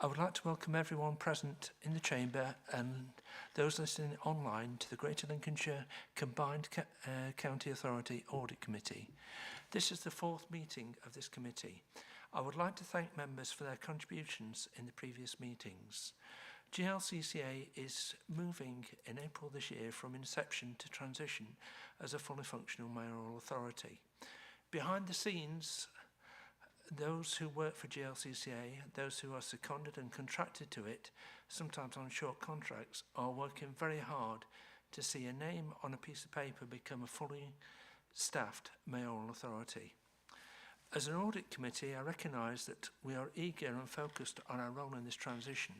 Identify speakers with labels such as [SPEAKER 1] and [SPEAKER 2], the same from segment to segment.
[SPEAKER 1] I would like to welcome everyone present in the chamber and those listening online to the Greater Lincolnshire Combined County Authority Audit Committee. This is the fourth meeting of this committee. I would like to thank members for their contributions in the previous meetings. GLCCA is moving in April this year from inception to transition as a fully functional mayoral authority. Behind the scenes, those who work for GLCCA, those who are seconded and contracted to it, sometimes on short contracts, are working very hard to see a name on a piece of paper become a fully staffed mayoral authority. As an audit committee, I recognise that we are eager and focused on our role in this transition.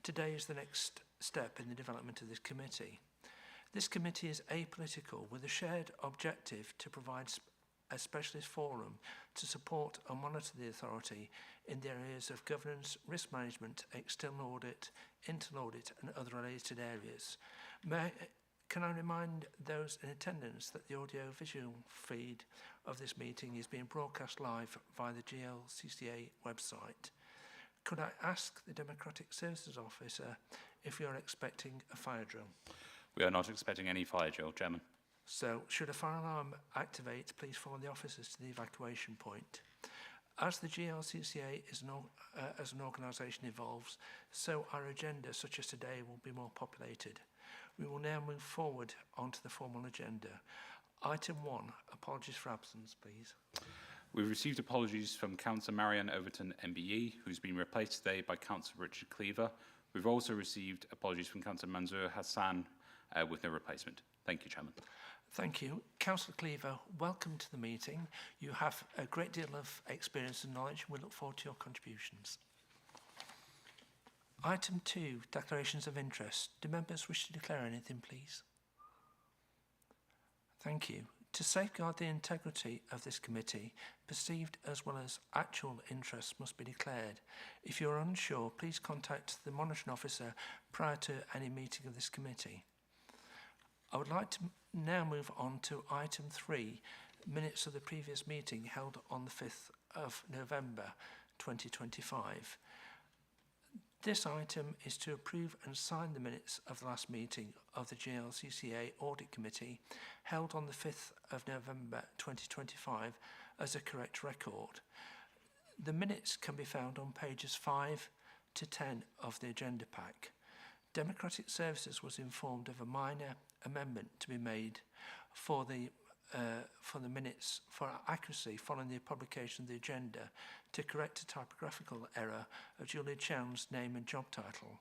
[SPEAKER 1] Today is the next step in the development of this committee. This committee is apolitical with a shared objective to provide a specialist forum to support and monitor the authority in the areas of governance, risk management, external audit, internal audit and other related areas. Can I remind those in attendance that the audio-visual feed of this meeting is being broadcast live via the GLCCA website. Could I ask the Democratic Services Officer if you are expecting a fire drill?
[SPEAKER 2] We are not expecting any fire drill, Chairman.
[SPEAKER 1] So, should a fire alarm activate, please follow the officers to the evacuation point. As the GLCCA as an organisation evolves, so our agenda, such as today, will be more populated. We will now move forward onto the formal agenda. Item 1, apologies for absence, please.
[SPEAKER 2] We've received apologies from Councillor Marianne Overton, MBE, who's been replaced today by Councillor Richard Cleaver. We've also received apologies from Councillor Manzoor Hassan with no replacement. Thank you, Chairman.
[SPEAKER 1] Thank you. Councillor Cleaver, welcome to the meeting. You have a great deal of experience and knowledge. We look forward to your contributions. Item 2, declarations of interest. Do members wish to declare anything, please? Thank you. To safeguard the integrity of this committee, perceived as well as actual interests must be declared. If you are unsure, please contact the monitoring officer prior to any meeting of this committee. I would like to now move on to item 3, minutes of the previous meeting held on the 5th of November 2025. This item is to approve and sign the minutes of the last meeting of the GLCCA Audit Committee held on the 5th of November 2025 as a correct record. The minutes can be found on pages 5 to 10 of the agenda pack. Democratic Services was informed of a minor amendment to be made for the minutes for accuracy following the publication of the agenda to correct a typographical error of Julie Chown's name and job title.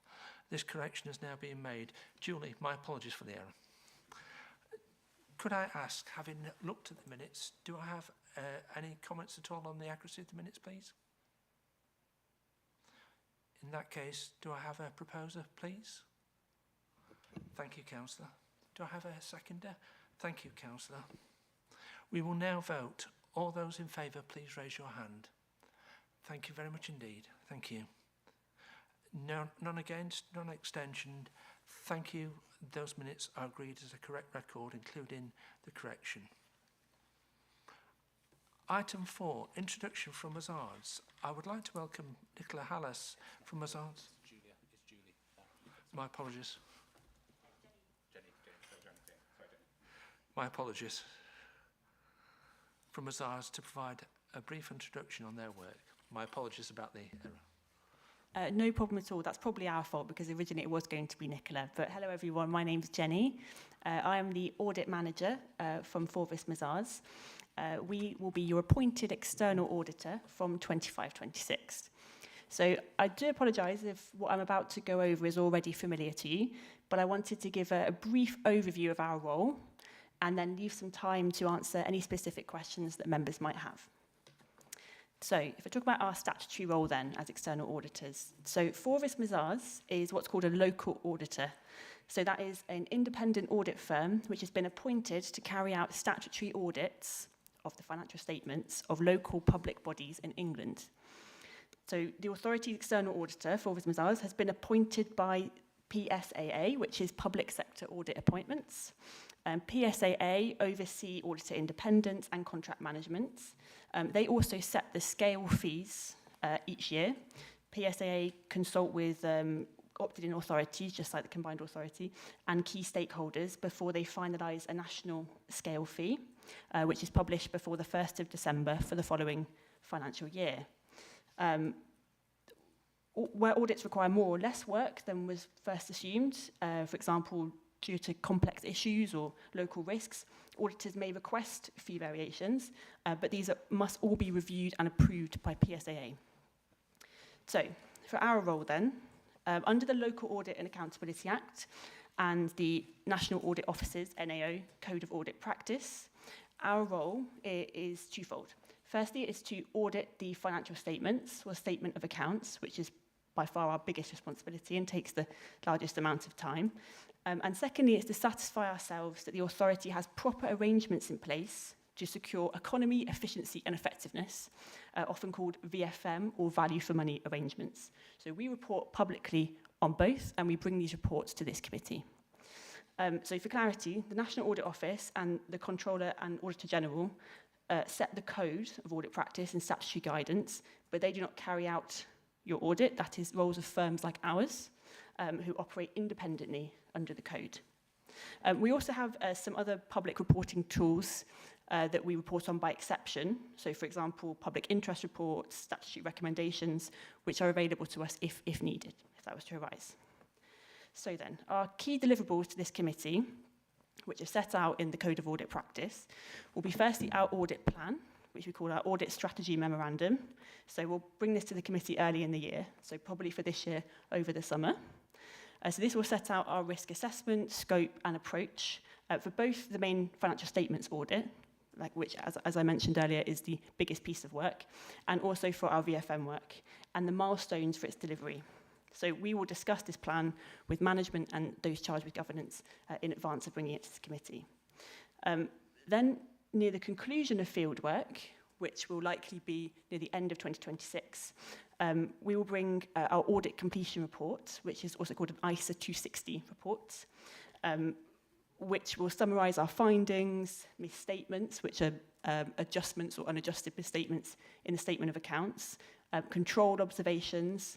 [SPEAKER 1] This correction is now being made. Julie, my apologies for the error. Could I ask, having looked at the minutes, do I have any comments at all on the accuracy of the minutes, please? In that case, do I have a proposer, please? Thank you, Councillor. Do I have a seconder? Thank you, Councillor. We will now vote. All those in favour, please raise your hand. Thank you very much indeed. Thank you. None against, none abstention. Thank you. Those minutes are agreed as a correct record, including the correction. Item 4, introduction from Mazars. I would like to welcome Nicola Hallis from Mazars.
[SPEAKER 2] Julia, it's Julie.
[SPEAKER 1] My apologies.
[SPEAKER 2] Jenny.
[SPEAKER 1] My apologies. From Mazars to provide a brief introduction on their work. My apologies about the error.
[SPEAKER 3] No problem at all. That's probably our fault because originally it was going to be Nicola. But hello everyone, my name's Jenny. I am the audit manager from Forvis Mazars. We will be your appointed external auditor from 25-26. So I do apologise if what I'm about to go over is already familiar to you, but I wanted to give a brief overview of our role and then leave some time to answer any specific questions that members might have. So if I talk about our statutory role then as external auditors. So Forvis Mazars is what's called a local auditor. So that is an independent audit firm which has been appointed to carry out statutory audits of the financial statements of local public bodies in England. So the authority's external auditor, Forvis Mazars, has been appointed by PSAA, which is Public Sector Audit Appointments. PSAA oversee auditor independence and contract management. They also set the scale fees each year. PSAA consult with opted-in authorities, just like the combined authority, and key stakeholders before they finalise a national scale fee, which is published before the 1st of December for the following financial year. Where audits require more or less work than was first assumed, for example, due to complex issues or local risks, auditors may request fee variations, but these must all be reviewed and approved by PSAA. So, for our role then, under the Local Audit and Accountability Act and the National Audit Office's NAO Code of Audit Practice, our role is twofold. Firstly, it's to audit the financial statements or statement of accounts, which is by far our biggest responsibility and takes the largest amount of time. And secondly, it's to satisfy ourselves that the authority has proper arrangements in place to secure economy, efficiency and effectiveness, often called VFM or value for money arrangements. So we report publicly on both and we bring these reports to this committee. So for clarity, the National Audit Office and the Controller and Auditor General set the code of audit practice and statutory guidance, but they do not carry out your audit. That is roles of firms like ours, who operate independently under the code. We also have some other public reporting tools that we report on by exception. So, for example, public interest reports, statutory recommendations, which are available to us if needed, if that was to arise. So then, our key deliverables to this committee, which are set out in the Code of Audit Practice, will be firstly our audit plan, which we call our Audit Strategy Memorandum. So we'll bring this to the committee early in the year, so probably for this year over the summer. So this will set out our risk assessment, scope and approach for both the main financial statements audit, which, as I mentioned earlier, is the biggest piece of work, and also for our VFM work, and the milestones for its delivery. So we will discuss this plan with management and those charged with governance in advance of bringing it to the committee. Then, near the conclusion of field work, which will likely be near the end of 2026, we will bring our audit completion report, which is also called an ISA 260 report, which will summarise our findings, misstatements, which are adjustments or unadjusted misstatements in the statement of accounts, controlled observations,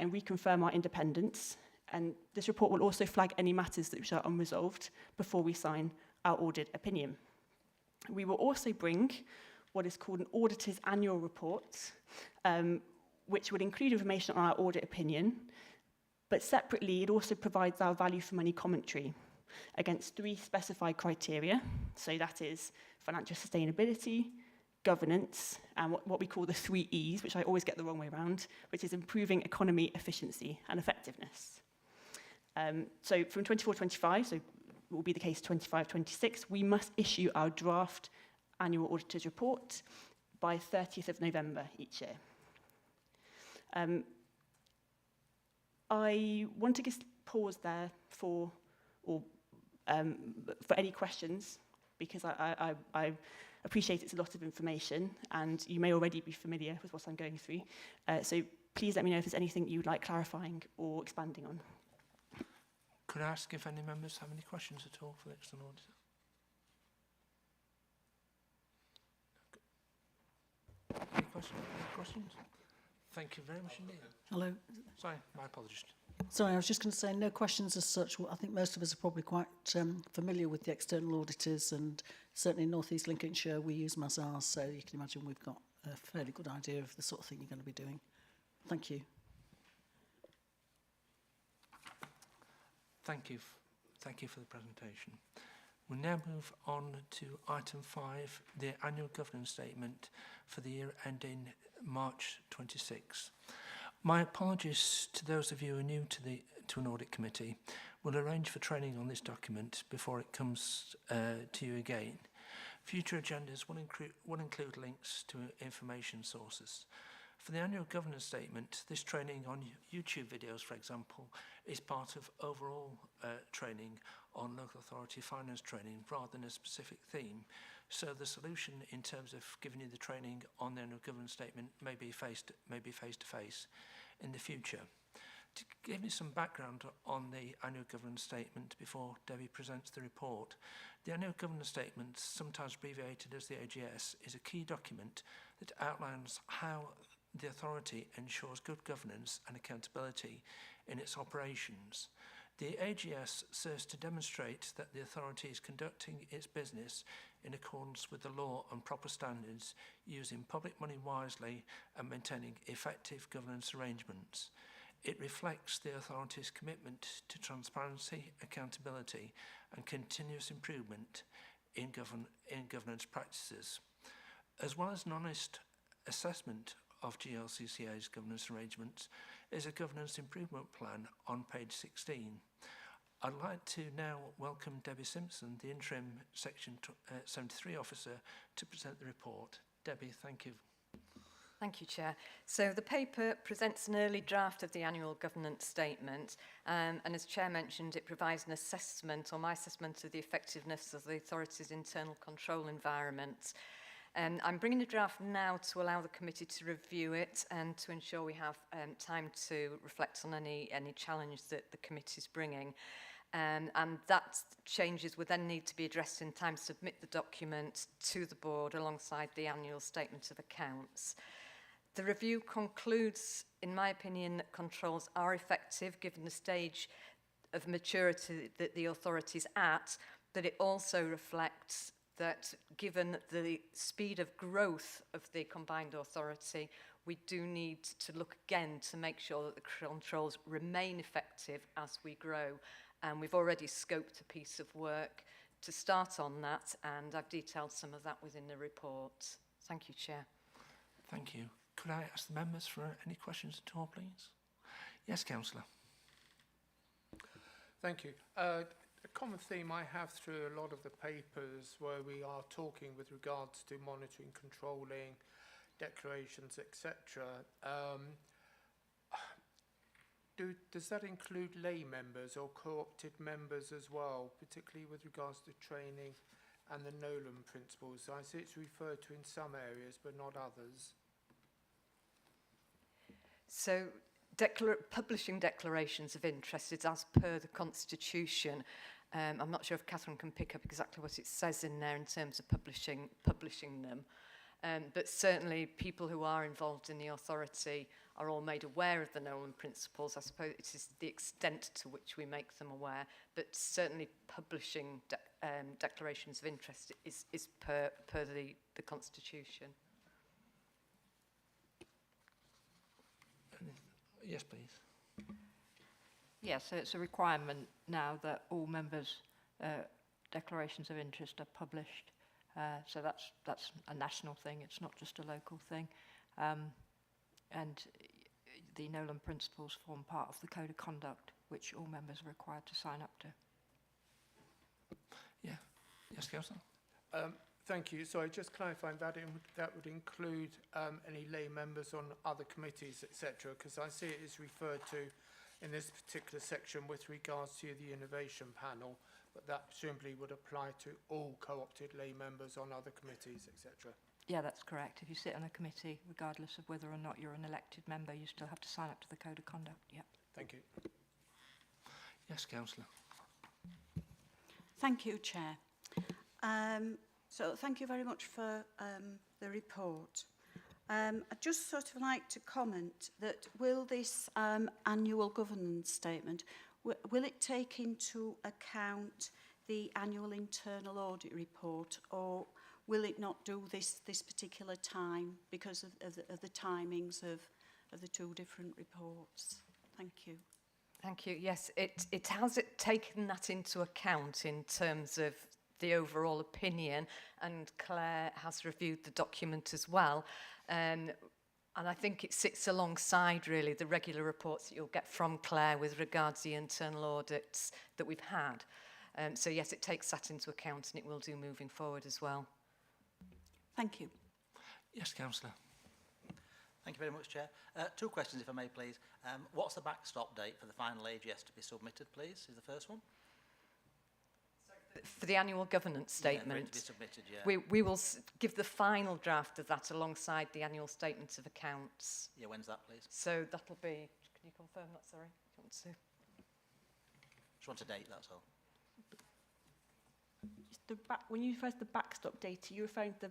[SPEAKER 3] and reconfirm our independence. And this report will also flag any matters which are unresolved before we sign our audit opinion. We will also bring what is called an auditor's annual report, which would include information on our audit opinion, but separately it also provides our value for money commentary against 3 specified criteria. So that is financial sustainability, governance, and what we call the 3 E's, which I always get the wrong way around, which is improving economy, efficiency, and effectiveness. So from 24-25, so it will be the case 25-26, we must issue our draft annual auditor's report by 30th of November each year. I want to just pause there for any questions, because I appreciate it's a lot of information and you may already be familiar with what I'm going through. So please let me know if there's anything you'd like clarifying or expanding on.
[SPEAKER 1] Could I ask if any members have any questions at all for the external auditor? Any questions? Thank you very much indeed.
[SPEAKER 4] Hello.
[SPEAKER 1] Sorry, my apologies.
[SPEAKER 4] Sorry, I was just going to say no questions as such. Well, I think most of us are probably quite familiar with the external auditors, and certainly in North East Lincolnshire we use Mazars, so you can imagine we've got a fairly good idea of the sort of thing you're going to be doing. Thank you.
[SPEAKER 1] Thank you for the presentation. We'll now move on to item 5, the annual governance statement for the year ending March 26. My apologies to those of you who are new to an audit committee. We'll arrange for training on this document before it comes to you again. Future agendas will include links to information sources. For the annual governance statement, this training on YouTube videos, for example, is part of overall training on local authority finance training rather than a specific theme. So the solution in terms of giving you the training on the annual governance statement may be face to face in the future. To give you some background on the annual governance statement before Debbie presents the report, the annual governance statement, sometimes abbreviated as the AGS, is a key document that outlines how the authority ensures good governance and accountability in its operations. The AGS serves to demonstrate that the authority is conducting its business in accordance with the law and proper standards, using public money wisely and maintaining effective governance arrangements. It reflects the authority's commitment to transparency, accountability and continuous improvement in governance practices. As well as an honest assessment of GLCCA's governance arrangements is a governance improvement plan on page 16. I'd like to now welcome Debbie Simpson, the interim Section 73 officer, to present the report. Debbie, thank you.
[SPEAKER 5] Thank you, Chair. So the paper presents an early draft of the annual governance statement, and as Chair mentioned, it provides an assessment, or my assessment, of the effectiveness of the authority's internal control environment. I'm bringing the draft now to allow the committee to review it and to ensure we have time to reflect on any challenge that the committee is bringing. And that changes would then need to be addressed in time to submit the document to the board alongside the annual statement of accounts. The review concludes, in my opinion, that controls are effective given the stage of maturity that the authority is at, but it also reflects that given the speed of growth of the combined authority, we do need to look again to make sure that the controls remain effective as we grow. And we've already scoped a piece of work to start on that, and I've detailed some of that within the report. Thank you, Chair.
[SPEAKER 1] Thank you. Could I ask the members for any questions at all, please? Yes, Councillor.
[SPEAKER 6] Thank you. A common theme I have through a lot of the papers where we are talking with regards to monitoring, controlling, declarations, etc. Does that include lay members or co-opted members as well, particularly with regards to training and the Nolan principles? I see it's referred to in some areas but not others.
[SPEAKER 5] So publishing declarations of interest is as per the Constitution. I'm not sure if Catherine can pick up exactly what it says in there in terms of publishing them. But certainly people who are involved in the authority are all made aware of the Nolan principles. I suppose it is the extent to which we make them aware, but certainly publishing declarations of interest is per the Constitution.
[SPEAKER 1] Yes, please.
[SPEAKER 7] Yes, so it's a requirement now that all members' declarations of interest are published. So that's a national thing, it's not just a local thing. And the Nolan principles form part of the Code of Conduct, which all members are required to sign up to.
[SPEAKER 1] Yeah. Yes, Councillor.
[SPEAKER 6] Thank you. So just clarifying that that would include any lay members on other committees, etc., because I see it is referred to in this particular section with regards to the innovation panel, but that presumably would apply to all co-opted lay members on other committees, etc.
[SPEAKER 7] Yeah, that's correct. If you sit on a committee, regardless of whether or not you're an elected member, you still have to sign up to the Code of Conduct. Yeah.
[SPEAKER 6] Thank you.
[SPEAKER 1] Yes, Councillor.
[SPEAKER 8] Thank you, Chair. So thank you very much for the report. I'd just sort of like to comment that will this annual governance statement, will it take into account the annual internal audit report, or will it not do this particular time because of the timings of the two different reports? Thank you.
[SPEAKER 5] Thank you. Yes, it has taken that into account in terms of the overall opinion, and Claire has reviewed the document as well. And I think it sits alongside really the regular reports that you'll get from Claire with regards to the internal audits that we've had. So yes, it takes that into account, and it will do moving forward as well.
[SPEAKER 8] Thank you.
[SPEAKER 1] Yes, Councillor.
[SPEAKER 9] Thank you very much, Chair. Two questions, if I may, please. What's the backstop date for the final AGS to be submitted, please, is the first one?
[SPEAKER 5] For the annual governance statement,
[SPEAKER 9] Yeah, for it to be submitted, yeah.
[SPEAKER 5] we will give the final draft of that alongside the annual statement of accounts.
[SPEAKER 9] Yeah, when's that, please?
[SPEAKER 5] So that'll be, can you confirm that, sorry? Do you want to?
[SPEAKER 9] Just want a date, that's all.
[SPEAKER 3] When you refer to the backstop data, you're referring to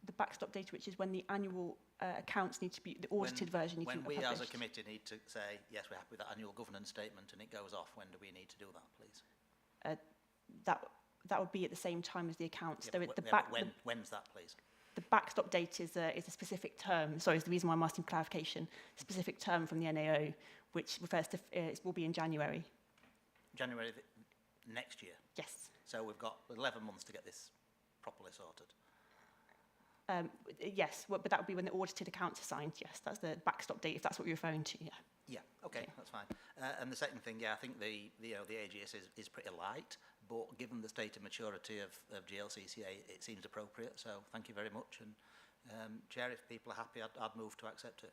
[SPEAKER 3] the backstop data, which is when the annual accounts need to be, the audited version needs to be
[SPEAKER 9] When
[SPEAKER 3] published.
[SPEAKER 9] we as a committee need to say, yes, we're happy with that annual governance statement and it goes off, when do we need to do that, please?
[SPEAKER 3] That would be at the same time as the accounts.
[SPEAKER 9] Yeah, but when's that, please?
[SPEAKER 3] The backstop date is a specific term. Sorry, is the reason why I'm asking clarification. Specific term from the NAO, which refers to, it will be in January.
[SPEAKER 9] January next year?
[SPEAKER 3] Yes.
[SPEAKER 9] So we've got 11 months to get this properly sorted.
[SPEAKER 3] Yes, well, but that would be when the audited accounts are signed. Yes, that's the backstop date, if that's what you're referring to. Yeah.
[SPEAKER 9] Yeah, okay, that's fine. And the second thing, yeah, I think the AGS is pretty light, but given the state of maturity of GLCCA, it seems appropriate. So thank you very much. And Chair, if people are happy, I'd move to accept it.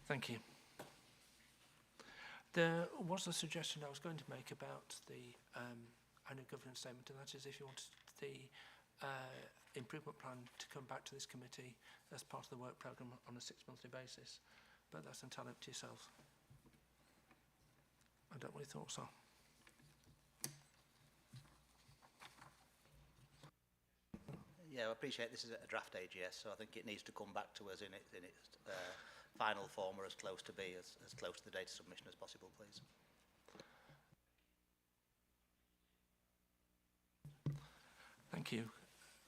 [SPEAKER 1] Thank you. There was a suggestion I was going to make about the annual governance statement, and that is if you wanted the improvement plan to come back to this committee as part of the work programme on a 6-monthly basis. But that's entirely up to yourself. I don't know what your thoughts are.
[SPEAKER 9] Yeah, I appreciate this is a draft AGS, so I think it needs to come back to us in its final form, or as close to as close to the data submission as possible, please.
[SPEAKER 1] Thank you.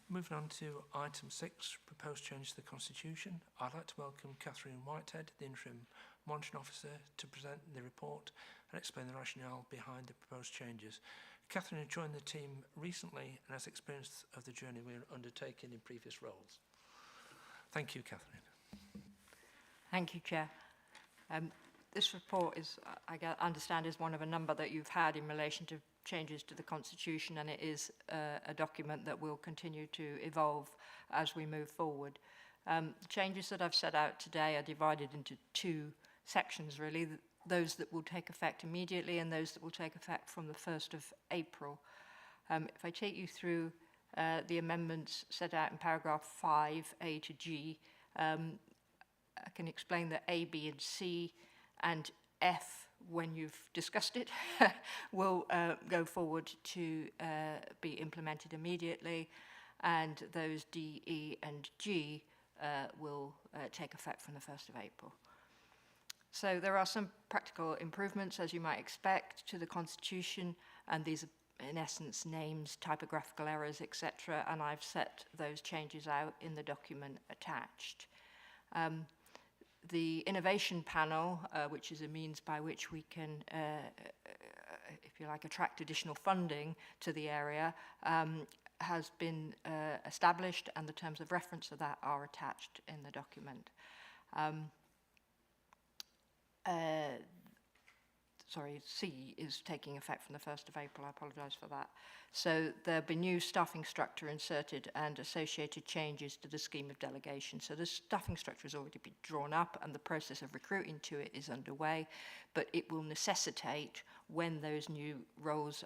[SPEAKER 1] Moving on to item 6, proposed change to the Constitution. I'd like to welcome Catherine Whitehead, the Interim Monitoring Officer, to present the report and explain the rationale behind the proposed changes. Catherine has joined the team recently and has experience of the journey we are undertaking in previous roles. Thank you, Catherine.
[SPEAKER 7] Thank you, Chair. This report is, I understand, is one of a number that you've had in relation to changes to the Constitution, and it is a document that will continue to evolve as we move forward. The changes that I've set out today are divided into 2 sections, really, those that will take effect immediately and those that will take effect from the 1st of April. If I take you through the amendments set out in paragraph 5, A to G, I can explain that A, B and C and F, when you've discussed it, will go forward to be implemented immediately, and those D, E and G will take effect from the 1st of April. So there are some practical improvements, as you might expect, to the Constitution, and these are in essence names, typographical errors, etc., and I've set those changes out in the document attached. The innovation panel, which is a means by which we can, if you like, attract additional funding to the area, has been established, and the terms of reference of that are attached in the document. C is taking effect from the 1st of April. I apologise for that. So there'll be new staffing structure inserted and associated changes to the scheme of delegation. So the staffing structure has already been drawn up and the process of recruiting to it is underway, but it will necessitate, when those new roles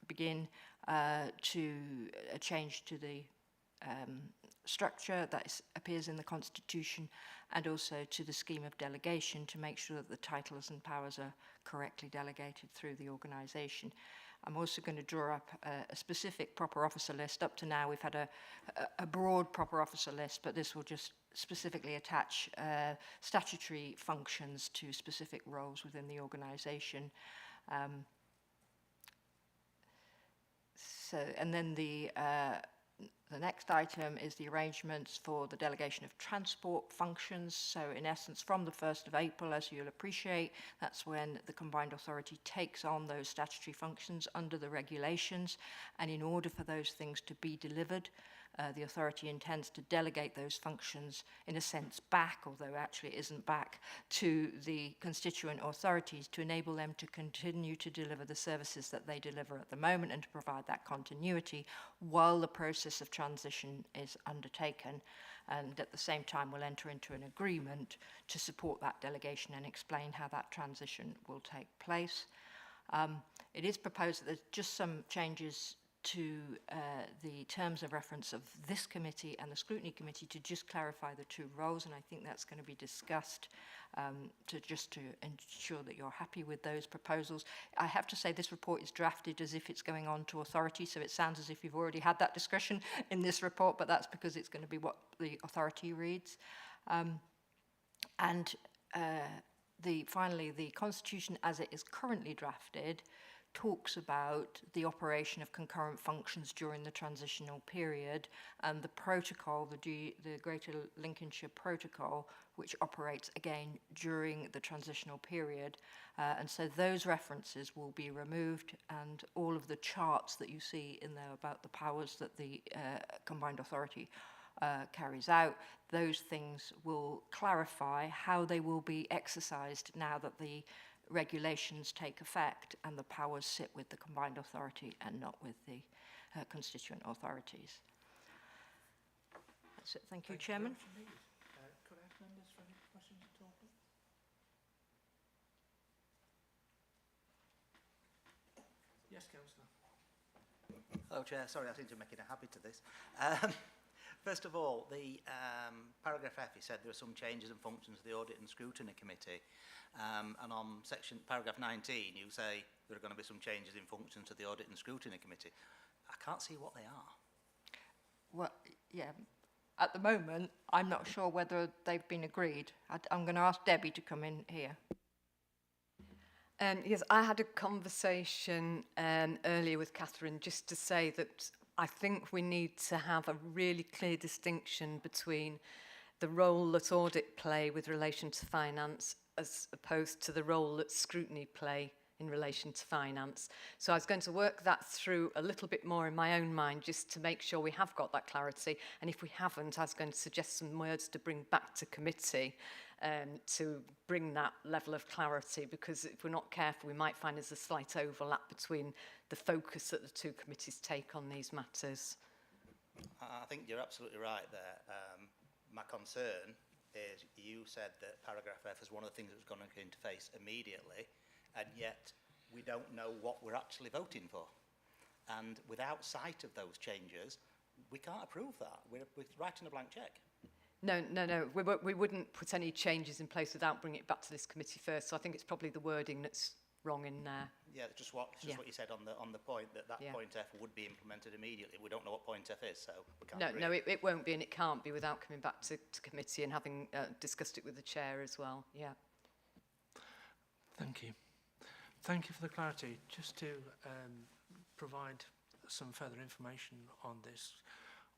[SPEAKER 7] begin, to a change to the structure that appears in the Constitution, and also to the scheme of delegation, to make sure that the titles and powers are correctly delegated through the organisation. I'm also going to draw up a specific proper officer list. Up to now, we've had a broad proper officer list, but this will just specifically attach statutory functions to specific roles within the organisation. And then the next item is the arrangements for the delegation of transport functions. So in essence, from the 1st of April, as you'll appreciate, that's when the combined authority takes on those statutory functions under the regulations. And in order for those things to be delivered, the authority intends to delegate those functions, in a sense, back, although actually it isn't back, to the constituent authorities to enable them to continue to deliver the services that they deliver at the moment and to provide that continuity while the process of transition is undertaken. And at the same time, we'll enter into an agreement to support that delegation and explain how that transition will take place. It is proposed that there's just some changes to the terms of reference of this committee and the scrutiny committee to just clarify the two roles, and I think that's going to be discussed to ensure that you're happy with those proposals. I have to say this report is drafted as if it's going on to authority, so it sounds as if you've already had that discussion in this report, but that's because it's going to be what the authority reads. Finally, the Constitution as it is currently drafted talks about the operation of concurrent functions during the transitional period, and the protocol, the Greater Lincolnshire Protocol, which operates again during the transitional period. And so those references will be removed, and all of the charts that you see in there about the powers that the combined authority carries out, those things will clarify how they will be exercised now that the regulations take effect and the powers sit with the combined authority and not with the constituent authorities. That's it. Thank you, Chairman.
[SPEAKER 1] Could I ask members for any questions at all? Yes, Councillor.
[SPEAKER 9] Hello, Chair. Sorry, I seem to be making a habit of this. First of all, the paragraph F, you said there are some changes and functions of the Audit and Scrutiny Committee. And on paragraph 19, you say there are going to be some changes in functions of the Audit and Scrutiny Committee. I can't see what they are.
[SPEAKER 7] Well, yeah, at the moment, I'm not sure whether they've been agreed. I'm going to ask Debbie to come in here.
[SPEAKER 5] Yes, I had a conversation earlier with Catherine just to say that I think we need to have a really clear distinction between the role that audit play with relation to finance as opposed to the role that scrutiny play in relation to finance. So I was going to work that through a little bit more in my own mind just to make sure we have got that clarity. And if we haven't, I was going to suggest some words to bring back to committee to bring that level of clarity, because if we're not careful, we might find there's a slight overlap between the focus that the two committees take on these matters.
[SPEAKER 9] I think you're absolutely right there. My concern is you said that paragraph F is one of the things that was going to interface immediately, and yet we don't know what we're actually voting for. And without sight of those changes, we can't approve that. We're writing a blank cheque.
[SPEAKER 5] No. We wouldn't put any changes in place without bringing it back to this committee first. So I think it's probably the wording that's wrong in there.
[SPEAKER 9] Yeah, just what you said on the point that point F would be implemented immediately. We don't know what point F is, so we can't agree.
[SPEAKER 5] No, it won't be, and it can't be without coming back to committee and having discussed it with the chair as well. Yeah.
[SPEAKER 1] Thank you. Thank you for the clarity. Just to provide some further information on this,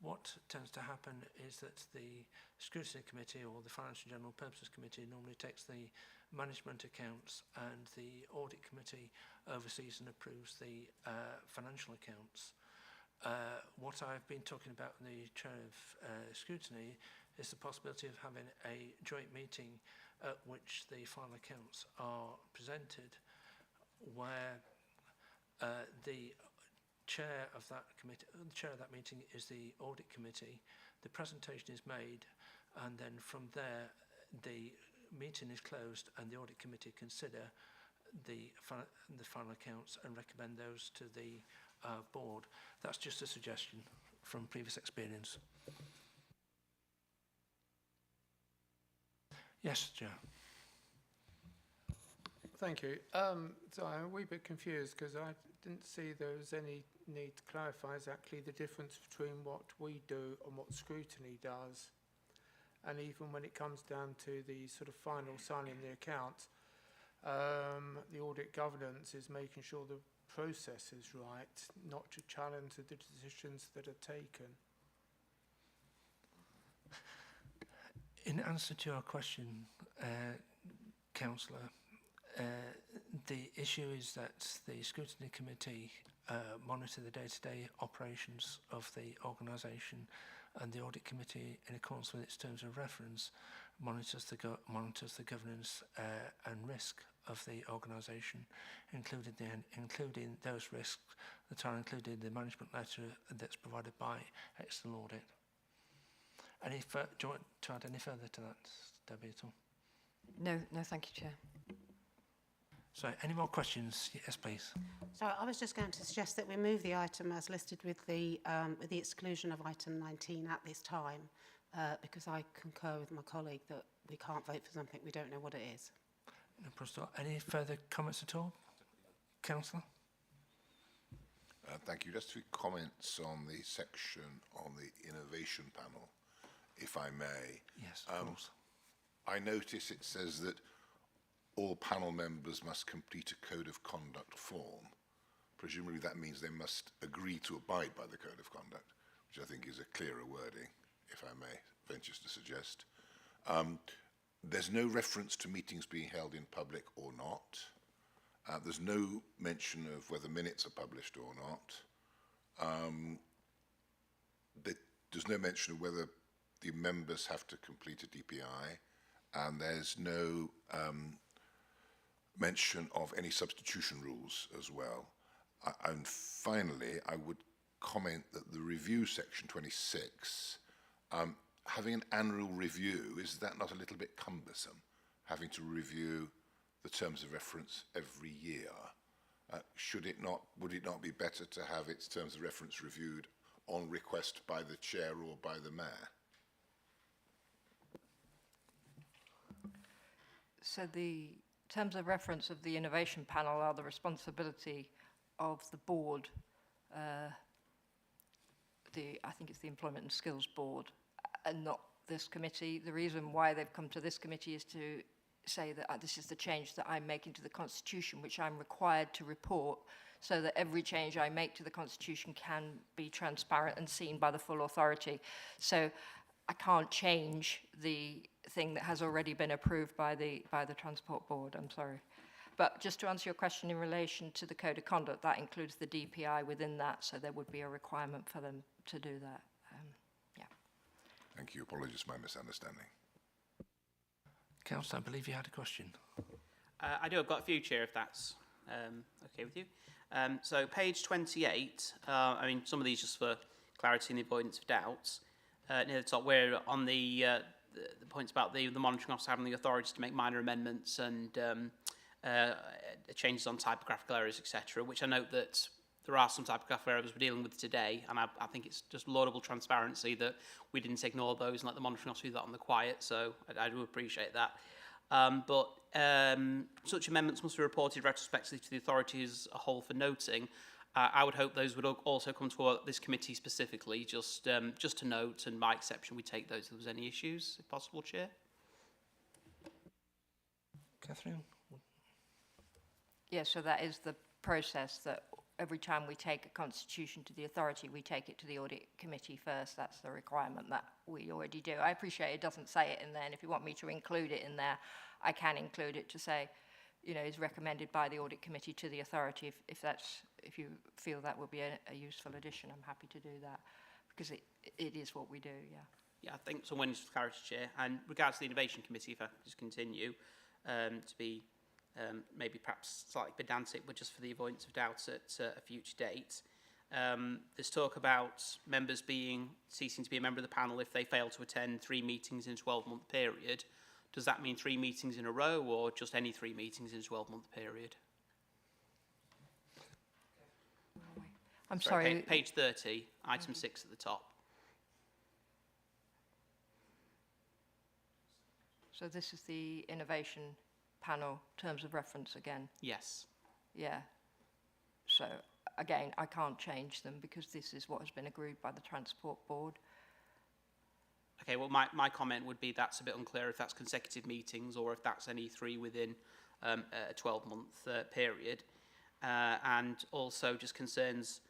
[SPEAKER 1] what tends to happen is that the Scrutiny Committee or the Financial General Purposes Committee normally takes the management accounts, and the Audit Committee oversees and approves the financial accounts. What I've been talking about in the chair of Scrutiny is the possibility of having a joint meeting at which the final accounts are presented, where the chair of that committee, the chair of that meeting is the Audit Committee. The presentation is made, and then from there the meeting is closed and the Audit Committee consider the final accounts and recommend those to the board. That's just a suggestion from previous experience. Yes, Joe.
[SPEAKER 6] Thank you. So I'm a wee bit confused because I didn't see there was any need to clarify exactly the difference between what we do and what scrutiny does. And even when it comes down to the sort of final signing the accounts, the audit governance is making sure the process is right, not to challenge the decisions that are taken.
[SPEAKER 1] In answer to your question, Councillor, the issue is that the Scrutiny Committee monitor the day-to-day operations of the organisation, and the Audit Committee, in accordance with its terms of reference, monitors the governance and risk of the organisation, including those risks that are included in the management letter that's provided by external audit. Do you want to add any further to that, Debbie, at all?
[SPEAKER 5] No, thank you, Chair.
[SPEAKER 1] So, any more questions? Yes, please.
[SPEAKER 10] So I was just going to suggest that we move the item as listed with the exclusion of item 19 at this time, because I concur with my colleague that we can't vote for something we don't know what it is.
[SPEAKER 1] No problem. Any further comments at all? Councillor?
[SPEAKER 11] Thank you. Just 2 comments on the section on the innovation panel, if I may.
[SPEAKER 1] Yes, of course.
[SPEAKER 11] I notice it says that all panel members must complete a code of conduct form. Presumably that means they must agree to abide by the code of conduct, which I think is a clearer wording, if I may venture to suggest. There's no reference to meetings being held in public or not. There's no mention of whether minutes are published or not. There's no mention of whether the members have to complete a DPI, and there's no mention of any substitution rules as well. And finally, I would comment that the review section 26, having an annual review, is that not a little bit cumbersome, having to review the terms of reference every year? Would it not be better to have its terms of reference reviewed on request by the chair or by the mayor?
[SPEAKER 7] So the terms of reference of the innovation panel are the responsibility of the board. I think it's the Employment and Skills Board, and not this committee. The reason why they've come to this committee is to say that this is the change that I'm making to the Constitution, which I'm required to report, so that every change I make to the Constitution can be transparent and seen by the full authority. So I can't change the thing that has already been approved by the Transport Board, I'm sorry. But just to answer your question in relation to the Code of Conduct, that includes the DPI within that, so there would be a requirement for them to do that. Yeah.
[SPEAKER 11] Thank you. Apologies for my misunderstanding.
[SPEAKER 1] Councillor, I believe you had a question.
[SPEAKER 12] I do. I've got a few, Chair, if that's okay with you. So page 28, I mean, some of these just for clarity and the avoidance of doubts. Near the top, where on the points about the monitoring officer having the authority to make minor amendments and changes on typographical errors, etc., which I note that there are some typographical errors we're dealing with today, and I think it's just laudable transparency that we didn't ignore those and let the monitoring officer do that on the quiet, so I do appreciate that. But such amendments must be reported retrospectively to the authority as a whole for noting. I would hope those would also come to this committee specifically, just to note, and by exception we take those if there was any issues, if possible, Chair.
[SPEAKER 1] Catherine?
[SPEAKER 7] Yeah, so that is the process, that every time we take a constitution to the authority, we take it to the audit committee first. That's the requirement that we already do. I appreciate it doesn't say it in there, and if you want me to include it in there, I can include it to say, you know, is recommended by the audit committee to the authority. If you feel that would be a useful addition, I'm happy to do that, because it is what we do, yeah.
[SPEAKER 12] Yeah, I think someone needs clarity, Chair. And regards to the Innovation Committee, if I could just continue, to be maybe perhaps slightly pedantic, but just for the avoidance of doubt at a future date. There's talk about members ceasing to be a member of the panel if they fail to attend 3 meetings in a 12-month period. Does that mean 3 meetings in a row, or just any 3 meetings in a 12-month period?
[SPEAKER 7] I'm sorry.
[SPEAKER 12] Page 30, item 6 at the top.
[SPEAKER 7] So this is the innovation panel terms of reference again?
[SPEAKER 12] Yes.
[SPEAKER 7] Yeah. So again, I can't change them because this is what has been agreed by the Transport Board.
[SPEAKER 12] Okay, well, my comment would be that's a bit unclear if that's consecutive meetings or if that's any 3 within a 12-month period. And also just concerns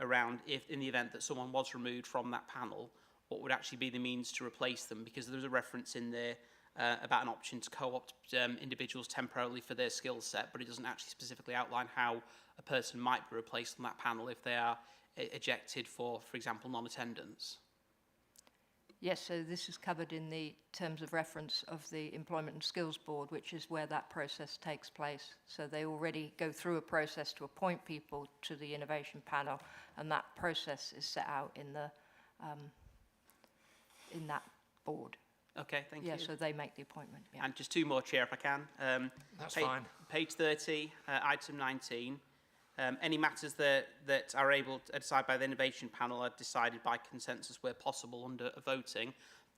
[SPEAKER 12] around if, in the event that someone was removed from that panel, what would actually be the means to replace them? Because there's a reference in there about an option to co-opt individuals temporarily for their skill set, but it doesn't actually specifically outline how a person might be replaced on that panel if they are ejected for example, non-attendance.
[SPEAKER 7] Yes, so this is covered in the terms of reference of the Employment and Skills Board, which is where that process takes place. So they already go through a process to appoint people to the innovation panel, and that process is set out in the in that board.
[SPEAKER 12] Okay, thank
[SPEAKER 7] Yeah,
[SPEAKER 12] you.
[SPEAKER 7] so they make the appointment. Yeah.
[SPEAKER 12] And just two more, Chair, if I can.
[SPEAKER 1] That's fine.
[SPEAKER 12] Page 30, item 19. Any matters that are able to decide by the innovation panel are decided by consensus where possible under a voting.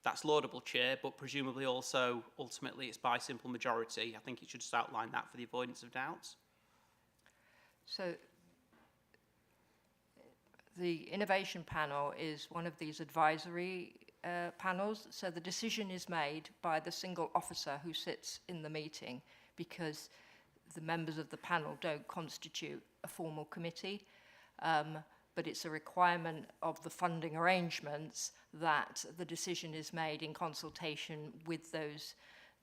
[SPEAKER 12] That's laudable, Chair, but presumably also ultimately it's by simple majority. I think it should just outline that for the avoidance of doubts.
[SPEAKER 7] So the innovation panel is one of these advisory panels. So the decision is made by the single officer who sits in the meeting, because the members of the panel don't constitute a formal committee. But it's a requirement of the funding arrangements that the decision is made in consultation with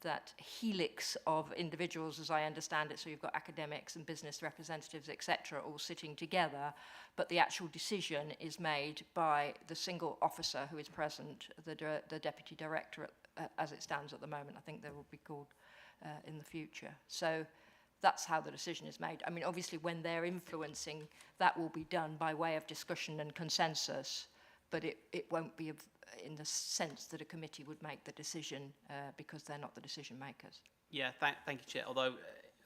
[SPEAKER 7] that helix of individuals, as I understand it. So you've got academics and business representatives, etc., all sitting together, but the actual decision is made by the single officer who is present, the deputy director, as it stands at the moment. I think they will be called in the future. So that's how the decision is made. I mean, obviously, when they're influencing, that will be done by way of discussion and consensus, but it won't be in the sense that a committee would make the decision because they're not the decision makers.
[SPEAKER 12] Yeah, thank you, Chair. Although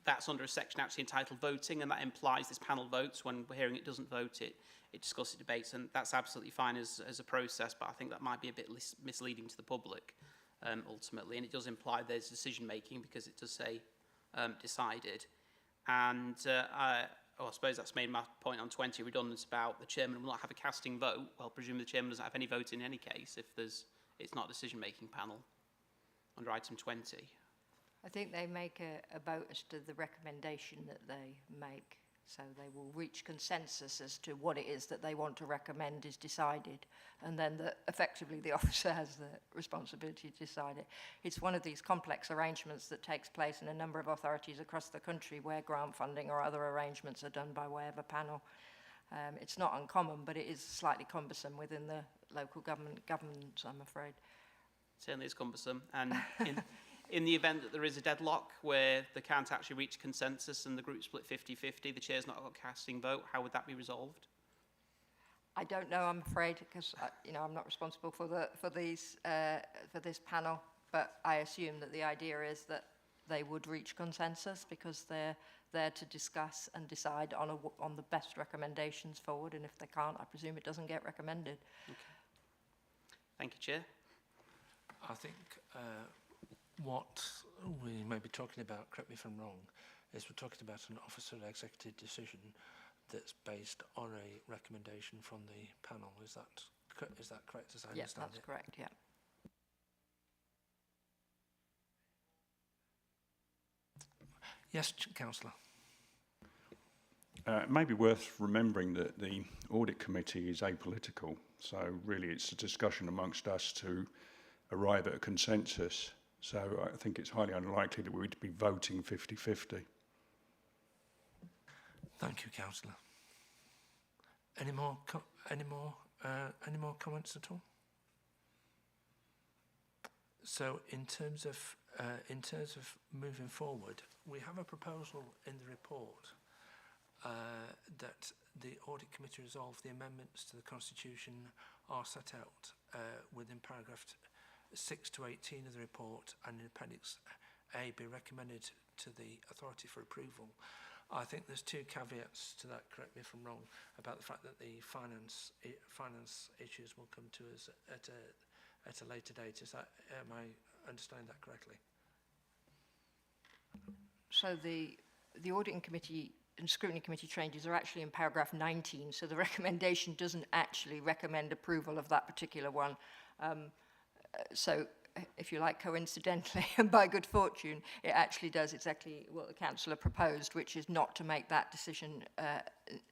[SPEAKER 12] that's under a section actually entitled voting, and that implies this panel votes. When we're hearing it doesn't vote, it discusses, debates, and that's absolutely fine as a process, but I think that might be a bit misleading to the public ultimately, and it does imply there's decision-making because it does say decided. And I suppose that's made my point on 20, redundant about the chairman will not have a casting vote. Well, presumably the chairman doesn't have any vote in any case if it's not a decision-making panel under item 20.
[SPEAKER 7] I think they make a vote as to the recommendation that they make. So they will reach consensus as to what it is that they want to recommend is decided. And then effectively the officer has the responsibility to decide it. It's one of these complex arrangements that takes place in a number of authorities across the country where grant funding or other arrangements are done by way of a panel. It's not uncommon, but it is slightly cumbersome within the local governments, I'm afraid.
[SPEAKER 12] Certainly is cumbersome. And in the event that there is a deadlock where they can't actually reach consensus and the group split 50-50, the chair's not got a casting vote, how would that be resolved?
[SPEAKER 7] I don't know, I'm afraid, because I'm not responsible for this panel, but I assume that the idea is that they would reach consensus because they're there to discuss and decide on the best recommendations forward, and if they can't, I presume it doesn't get recommended.
[SPEAKER 12] Okay. Thank you, Chair.
[SPEAKER 1] I think what we may be talking about, correct me if I'm wrong, is we're talking about an officer executive decision that's based on a recommendation from the panel. Is that correct as I understand it?
[SPEAKER 7] Yes, that's correct, yeah.
[SPEAKER 1] Yes, Councillor.
[SPEAKER 13] It may be worth remembering that the Audit Committee is apolitical, so really it's a discussion amongst us to arrive at a consensus. So I think it's highly unlikely that we would be voting 50-50.
[SPEAKER 1] Thank you, Councillor. Any more comments at all? So in terms of moving forward, we have a proposal in the report that the Audit Committee resolve the amendments to the Constitution are set out within paragraph 6 to 18 of the report, and in Appendix A be recommended to the authority for approval. I think there's two caveats to that, correct me if I'm wrong, about the fact that the finance issues will come to us at a later date. Am I understanding that correctly?
[SPEAKER 7] So the Auditing Committee and Scrutiny Committee changes are actually in paragraph 19, so the recommendation doesn't actually recommend approval of that particular one. So, if you like, coincidentally and by good fortune, it actually does exactly what the councillor proposed, which is not to make that decision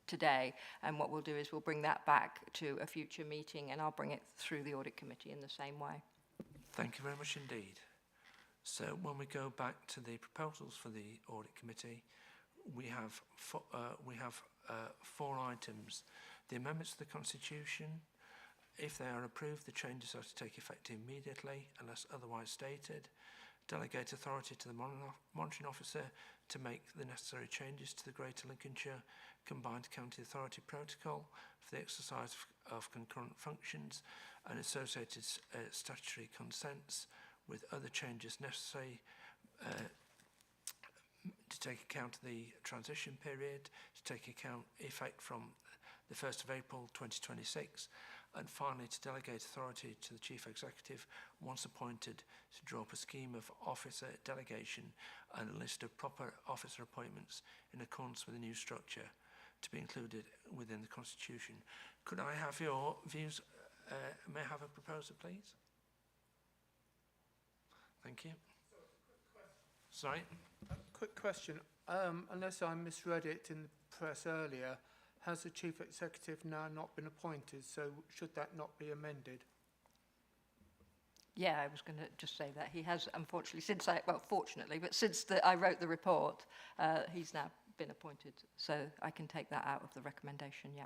[SPEAKER 7] today. And what we'll do is we'll bring that back to a future meeting, and I'll bring it through the Audit Committee in the same way. Thank you very much indeed. So when we go back to the proposals for the Audit Committee, we have four items. The amendments to the Constitution. If they are approved, the changes are to take effect immediately unless otherwise stated. Delegate authority to the monitoring officer to make the necessary changes to the Greater Lincolnshire Combined County Authority Protocol for the exercise of concurrent functions and associated statutory consents
[SPEAKER 1] with other changes necessary to take account of the transition period, to take account effect from the 1st of April 2026, and finally to delegate authority to the Chief Executive, once appointed, to draw up a scheme of officer delegation and a list of proper officer appointments in accordance with the new structure to be included within the Constitution. Could I have your views? May I have a proposer, please? Thank you. Sorry?
[SPEAKER 6] Quick question. Unless I misread it in the press earlier, has the Chief Executive now not been appointed? So should that not be amended?
[SPEAKER 7] Yeah, I was going to just say that he has, unfortunately, fortunately, but since I wrote the report, he's now been appointed. So I can take that out of the recommendation, yeah.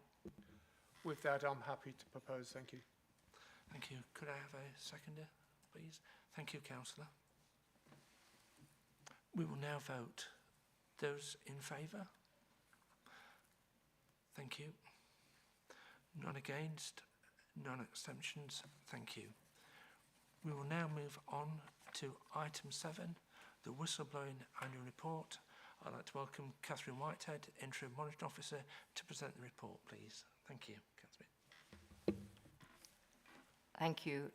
[SPEAKER 6] With that, I'm happy to propose. Thank you.
[SPEAKER 1] Thank you. Could I have a seconder, please? Thank you, Councillor. We will now vote. Those in favour? Thank you. None against? None abstentions? Thank you. We will now move on to item 7, the Whistleblowing Annual Report. I'd like to welcome Catherine Whitehead, Interim Monitoring Officer, to present the report, please. Thank you, Catherine.
[SPEAKER 7] Thank you.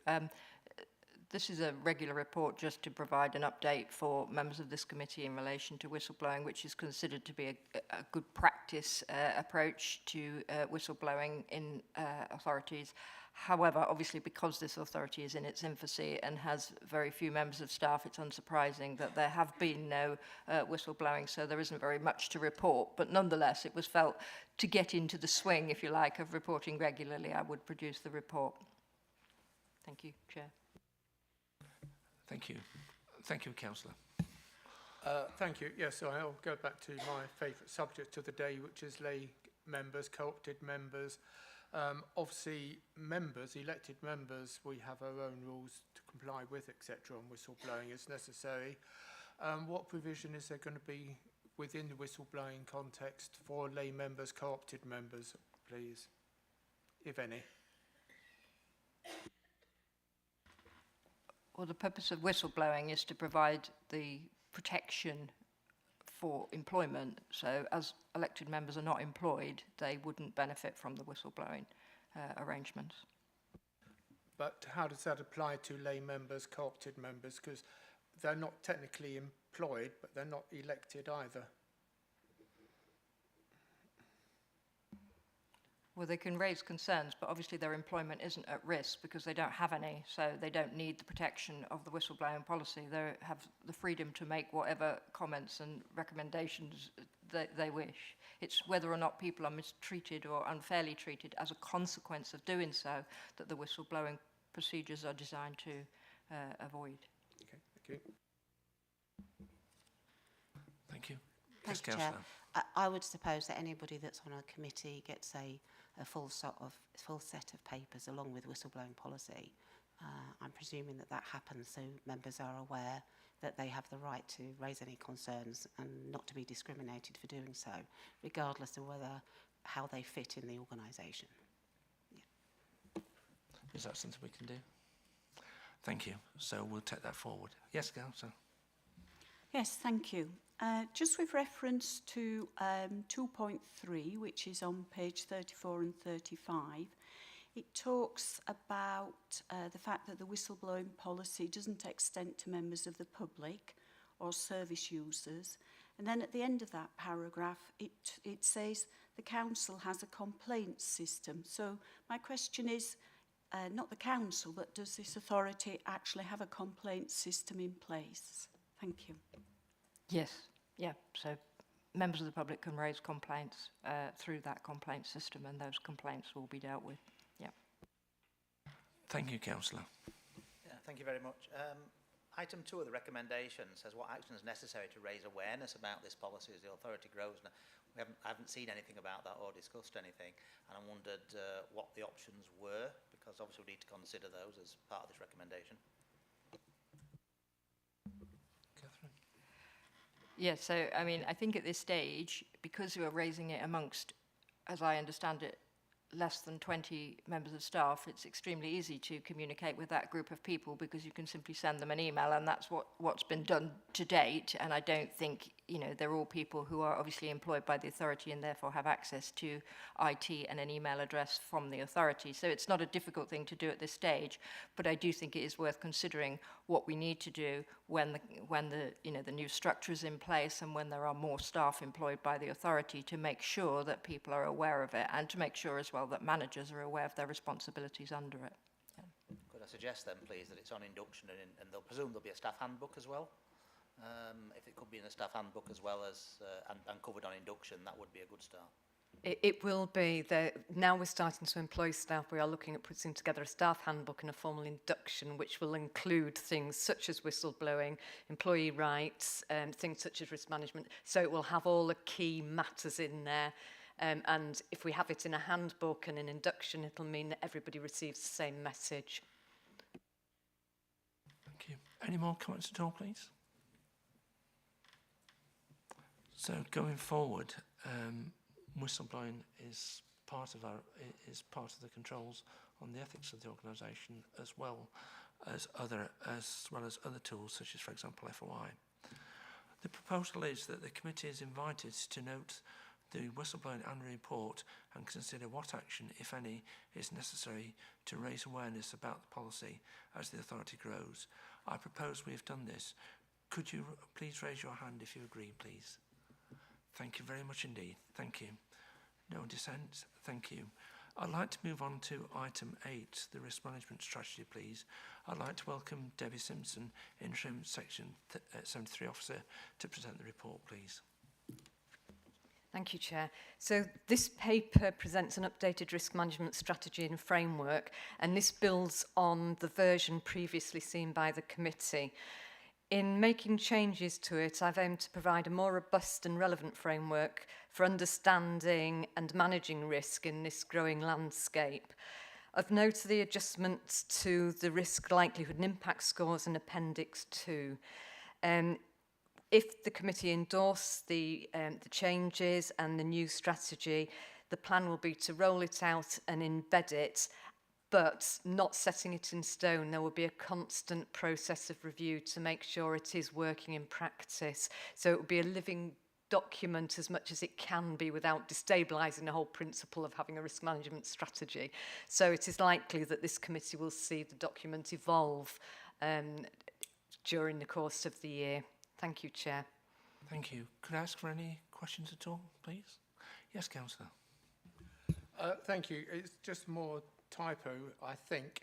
[SPEAKER 7] This is a regular report just to provide an update for members of this committee in relation to whistleblowing, which is considered to be a good practice approach to whistleblowing in authorities. However, obviously, because this authority is in its infancy and has very few members of staff, it's unsurprising that there have been no whistleblowing, so there isn't very much to report. But nonetheless, it was felt to get into the swing, if you like, of reporting regularly, I would produce the report. Thank you, Chair.
[SPEAKER 1] Thank you. Thank you, Councillor.
[SPEAKER 6] Thank you. Yes, so I'll go back to my favourite subject of the day, which is lay members, co-opted members. Obviously, members, elected members, we have our own rules to comply with, etc., and whistleblowing is necessary. What provision is there going to be within the whistleblowing context for lay members, co-opted members, please, if any?
[SPEAKER 7] Well, the purpose of whistleblowing is to provide the protection for employment. So as elected members are not employed, they wouldn't benefit from the whistleblowing arrangements.
[SPEAKER 6] But how does that apply to lay members, co-opted members? Because they're not technically employed, but they're not elected either.
[SPEAKER 7] Well, they can raise concerns, but obviously their employment isn't at risk because they don't have any, so they don't need the protection of the whistleblowing policy. They have the freedom to make whatever comments and recommendations they wish. It's whether or not people are mistreated or unfairly treated as a consequence of doing so that the whistleblowing procedures are designed to avoid.
[SPEAKER 6] Okay, thank you.
[SPEAKER 1] Thank you.
[SPEAKER 10] Thank you,
[SPEAKER 1] Yes,
[SPEAKER 10] Chair.
[SPEAKER 1] Councillor.
[SPEAKER 10] I would suppose that anybody that's on a committee gets a full set of papers along with whistleblowing policy. I'm presuming that happens so members are aware that they have the right to raise any concerns and not to be discriminated for doing so, regardless of how they fit in the organisation. Yeah.
[SPEAKER 1] Is that something we can do? Thank you. So we'll take that forward. Yes, Councillor.
[SPEAKER 8] Yes, thank you. Just with reference to 2.3, which is on page 34 and 35, it talks about the fact that the whistleblowing policy doesn't extend to members of the public or service users. And then at the end of that paragraph, it says the council has a complaints system. So my question is, not the council, but does this authority actually have a complaints system in place? Thank you.
[SPEAKER 7] Yes, yeah, so members of the public can raise complaints through that complaint system and those complaints will be dealt with, yeah.
[SPEAKER 1] Thank you, Councillor.
[SPEAKER 9] Yeah, thank you very much. Item 2 of the recommendation says what action is necessary to raise awareness about this policy as the authority grows. Now, I haven't seen anything about that or discussed anything, and I wondered what the options were, because obviously we need to consider those as part of this recommendation.
[SPEAKER 1] Catherine?
[SPEAKER 7] Yeah, so, I mean, I think at this stage, because we are raising it amongst, as I understand it, less than 20 members of staff, it's extremely easy to communicate with that group of people because you can simply send them an email, and that's what's been done to date. And I don't think, you know, they're all people who are obviously employed by the authority and therefore have access to IT and an email address from the authority. So it's not a difficult thing to do at this stage, but I do think it is worth considering what we need to do when the you know, the new structure is in place and when there are more staff employed by the authority, to make sure that people are aware of it, and to make sure as well that managers are aware of their responsibilities under it.
[SPEAKER 9] Could I suggest then, please, that it's on induction, and they'll presume there'll be a staff handbook as well? If it could be in a staff handbook as well as and covered on induction, that would be a good start.
[SPEAKER 5] It will be. Now we're starting to employ staff, we are looking at putting together a staff handbook and a formal induction, which will include things such as whistleblowing, employee rights, things such as risk management. So it will have all the key matters in there. And if we have it in a handbook and an induction, it'll mean that everybody receives the same message.
[SPEAKER 1] Thank you. Any more comments at all, please? So going forward, whistleblowing is part of the controls on the ethics of the organisation, as well as other tools such as, for example, FOI. The proposal is that the committee is invited to note the whistleblowing annual report and consider what action, if any, is necessary to raise awareness about the policy as the authority grows. I propose we have done this. Could you please raise your hand if you agree, please? Thank you very much indeed. Thank you. No dissent? Thank you. I'd like to move on to item 8, the risk management strategy, please. I'd like to welcome Debbie Simpson, Interim Section 73 Officer, to present the report, please.
[SPEAKER 5] Thank you, Chair. So this paper presents an updated risk management strategy and framework, and this builds on the version previously seen by the committee. In making changes to it, I've aimed to provide a more robust and relevant framework for understanding and managing risk in this growing landscape. Of note are the adjustments to the risk likelihood and impact scores in Appendix 2. If the committee endorse the changes and the new strategy, the plan will be to roll it out and embed it, but not setting it in stone. There will be a constant process of review to make sure it is working in practice. So it will be a living document as much as it can be without destabilising the whole principle of having a risk management strategy. So it is likely that this committee will see the document evolve during the course of the year. Thank you, Chair.
[SPEAKER 1] Thank you. Could I ask for any questions at all, please? Yes, Councillor.
[SPEAKER 6] Thank you. It's just more typo, I think.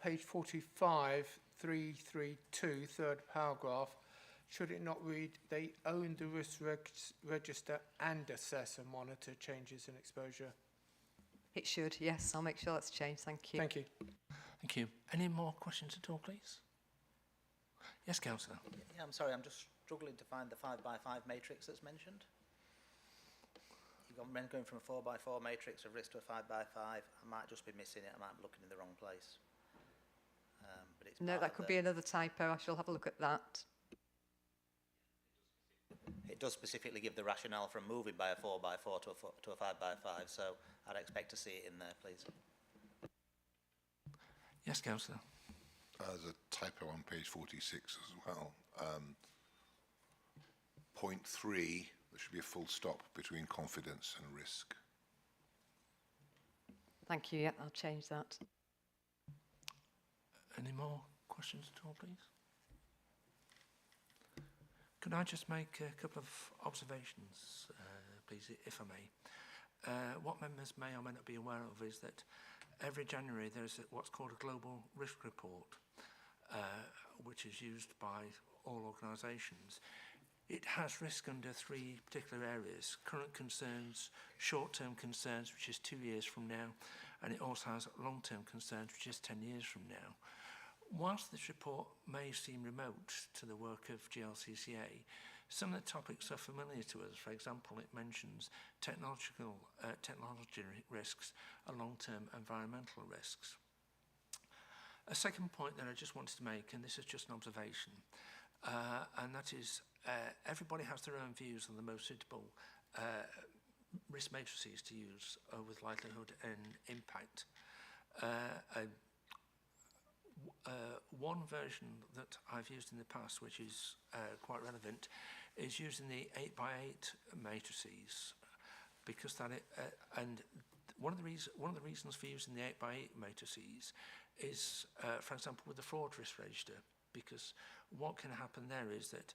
[SPEAKER 6] Page 45, 332, third paragraph. Should it not read, they own the risk register and assess and monitor changes in exposure?
[SPEAKER 5] It should, yes. I'll make sure that's changed. Thank you.
[SPEAKER 6] Thank you.
[SPEAKER 1] Thank you. Any more questions at all, please? Yes, Councillor.
[SPEAKER 9] Yeah, I'm sorry, I'm just struggling to find the 5x5 matrix that's mentioned. You've got men going from a 4x4 matrix of risk to a 5x5. I might just be missing it. I might be looking in the wrong place. But it's
[SPEAKER 5] No, that could be another typo. I shall have a look at that.
[SPEAKER 9] It does specifically give the rationale from moving by a 4x4 to a 5x5, so I'd expect to see it in there, please.
[SPEAKER 1] Yes, Councillor.
[SPEAKER 11] There's a typo on page 46 as well. Point 3, there should be a full stop between confidence and risk.
[SPEAKER 5] Thank you. Yeah, I'll change that.
[SPEAKER 1] Any more questions at all, please? Could I just make a couple of observations, please, if I may? What members may or may not be aware of is that every January there's what's called a global risk report, which is used by all organisations. It has risk under 3 particular areas: current concerns, short-term concerns, which is 2 years from now, and it also has long-term concerns, which is 10 years from now. Whilst this report may seem remote to the work of GLCCA, some of the topics are familiar to us. For example, it mentions technology risks and long-term environmental risks. A second point that I just wanted to make, and this is just an observation, and that is everybody has their own views on the most suitable risk matrices to use with likelihood and impact. One version that I've used in the past, which is quite relevant, is using the 8x8 matrices, because and one of the reasons for using the 8x8 matrices is, for example, with the fraud risk register, because what can happen there is that,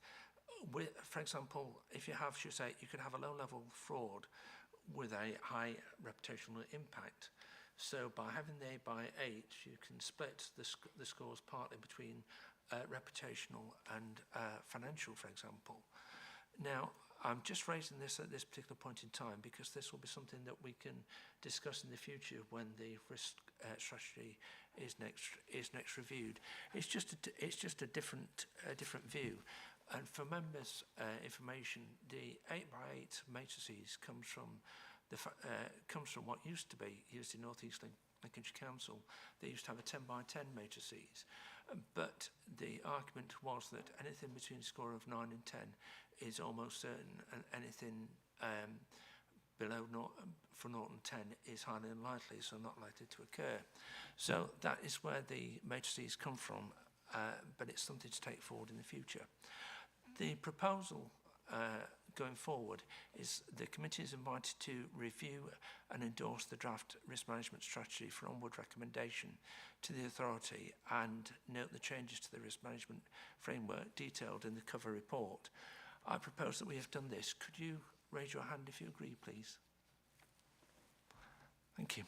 [SPEAKER 1] for example, if you have, you could have a low-level fraud with a high reputational impact. So by having the 8x8, you can split the scores partly between reputational and financial, for example. Now, I'm just raising this at this particular point in time because this will be something that we can discuss in the future when the risk strategy is next reviewed. It's just a different view. And for members' information, the 8x8 matrices comes from what used to be used in North East Lincolnshire Council. They used to have a 10x10 matrices, but the argument was that anything between a score of 9 and 10 is almost certain, and anything below 0 from 0 and 10 is highly unlikely, so not likely to occur. So that is where the matrices come from, but it's something to take forward in the future. The proposal going forward is the committee is invited to review and endorse the draft risk management strategy for onward recommendation to the authority and note the changes to the risk management framework detailed in the cover report. I propose that we have done this. Could you raise your hand if you agree, please? Thank you.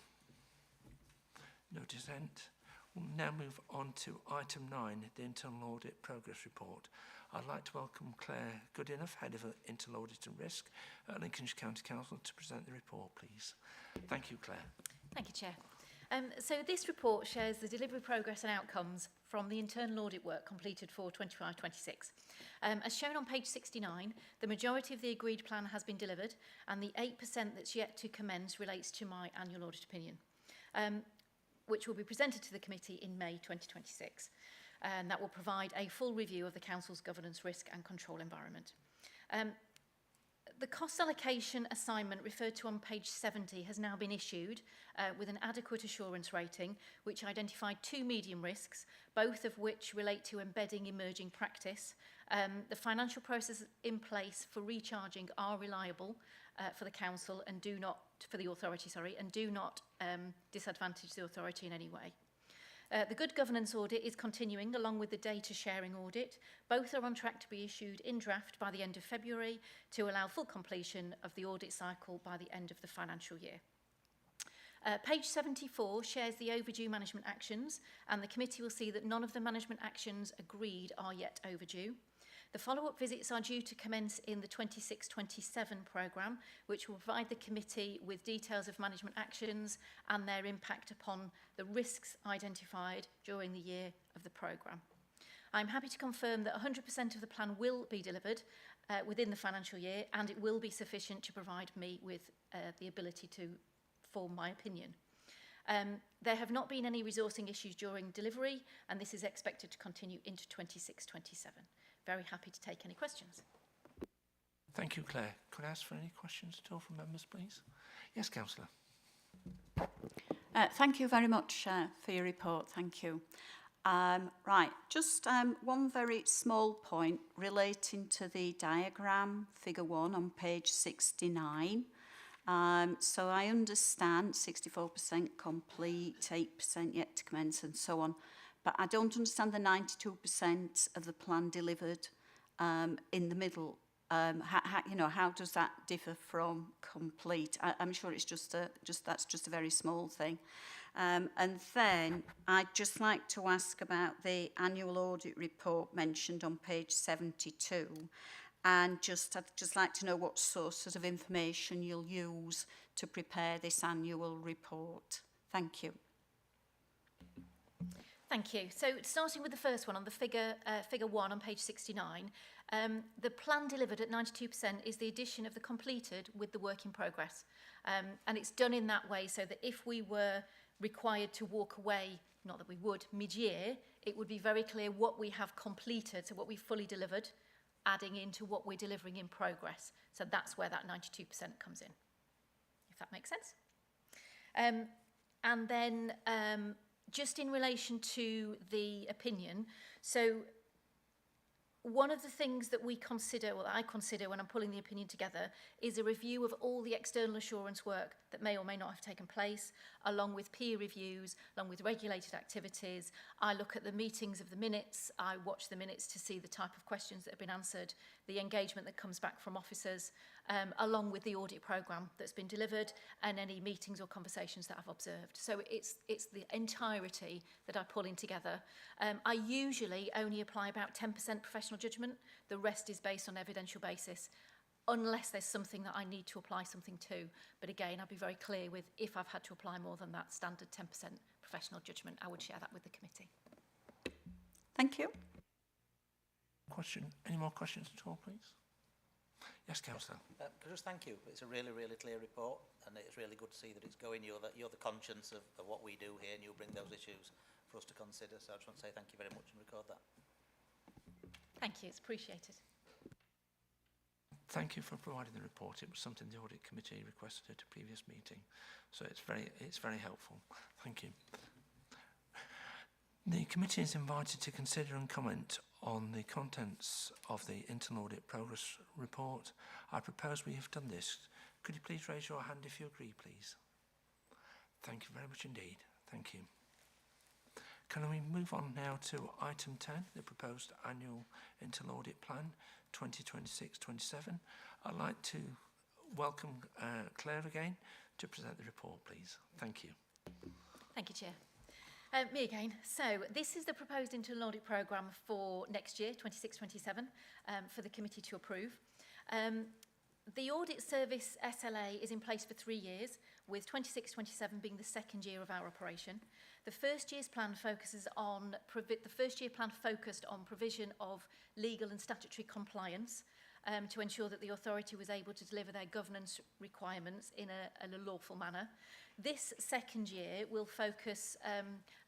[SPEAKER 1] No dissent. We'll now move on to item 9, the Internal Audit Progress Report. I'd like to welcome Claire Goodenough, Head of Internal Audit and Risk at Lincolnshire County Council, to present the report, please. Thank you, Claire.
[SPEAKER 14] Thank you, Chair. So this report shares the delivery progress and outcomes from the internal audit work completed for 25-26. As shown on page 69, the majority of the agreed plan has been delivered, and the 8% that's yet to commence relates to my annual audit opinion, which will be presented to the committee in May 2026. And that will provide a full review of the Council's governance, risk and control environment. The cost allocation assignment referred to on page 70 has now been issued with an adequate assurance rating, which identified 2 medium risks, both of which relate to embedding emerging practice. The financial processes in place for recharging are reliable for the Council and do not, for the authority, sorry, and do not disadvantage the authority in any way. The good governance audit is continuing along with the data sharing audit. Both are on track to be issued in draft by the end of February to allow full completion of the audit cycle by the end of the financial year. Page 74 shares the overdue management actions, and the committee will see that none of the management actions agreed are yet overdue. The follow-up visits are due to commence in the 26-27 programme, which will provide the committee with details of management actions and their impact upon the risks identified during the year of the programme. I'm happy to confirm that 100% of the plan will be delivered within the financial year, and it will be sufficient to provide me with the ability to form my opinion. There have not been any resourcing issues during delivery, and this is expected to continue into 26-27. Very happy to take any questions.
[SPEAKER 1] Thank you, Claire. Could I ask for any questions at all from members, please? Yes, Councillor.
[SPEAKER 8] Thank you very much for your report. Thank you. Right, just one very small point relating to the diagram, figure 1 on page 69. So I understand 64% complete, 8% yet to commence and so on. But I don't understand the 92% of the plan delivered in the middle. How does that differ from complete? I'm sure it's that's just a very small thing. And then I'd just like to ask about the annual audit report mentioned on page 72. And I'd just like to know what sources of information you'll use to prepare this annual report. Thank you.
[SPEAKER 14] Thank you. So starting with the first one on the figure 1 on page 69, the plan delivered at 92% is the addition of the completed with the work in progress. And it's done in that way so that if we were required to walk away, not that we would, mid-year, it would be very clear what we have completed, so what we fully delivered, adding into what we're delivering in progress. So that's where that 92% comes in. if that makes sense. And then just in relation to the opinion, so one of the things that we consider, well, I consider when I'm pulling the opinion together, is a review of all the external assurance work that may or may not have taken place, along with peer reviews, along with regulated activities. I look at the meetings of the minutes, I watch the minutes to see the type of questions that have been answered, the engagement that comes back from officers, along with the audit programme that's been delivered and any meetings or conversations that I've observed. So it's the entirety that I pull in together. I usually only apply about 10% professional judgment. The rest is based on evidential basis, unless there's something that I need to apply something to. But again, I'll be very clear with if I've had to apply more than that standard 10% professional judgment, I would share that with the committee.
[SPEAKER 8] Thank you.
[SPEAKER 1] Question. Any more questions at all, please? Yes, Councillor.
[SPEAKER 9] Just thank you. It's a really, really clear report, and it's really good to see that it's going. You're the conscience of what we do here, and you bring those issues for us to consider. So I just want to say thank you very much and record that.
[SPEAKER 14] Thank you, it's appreciated.
[SPEAKER 1] Thank you for providing the report. It was something the Audit Committee requested at a previous meeting, so it's very helpful. Thank you. The committee is invited to consider and comment on the contents of the internal audit progress report. I propose we have done this. Could you please raise your hand if you agree, please? Thank you very much indeed. Thank you. Can we move on now to item 10, the proposed annual internal audit plan 2026-27? I'd like to welcome Claire again to present the report, please. Thank you.
[SPEAKER 14] Thank you, Chair. Me again. So this is the proposed internal audit programme for next year, 26-27, for the committee to approve. The audit service SLA is in place for 3 years, with 26-27 being the second year of our operation. The first year's plan focused on provision of legal and statutory compliance to ensure that the authority was able to deliver their governance requirements in a lawful manner. This second year will focus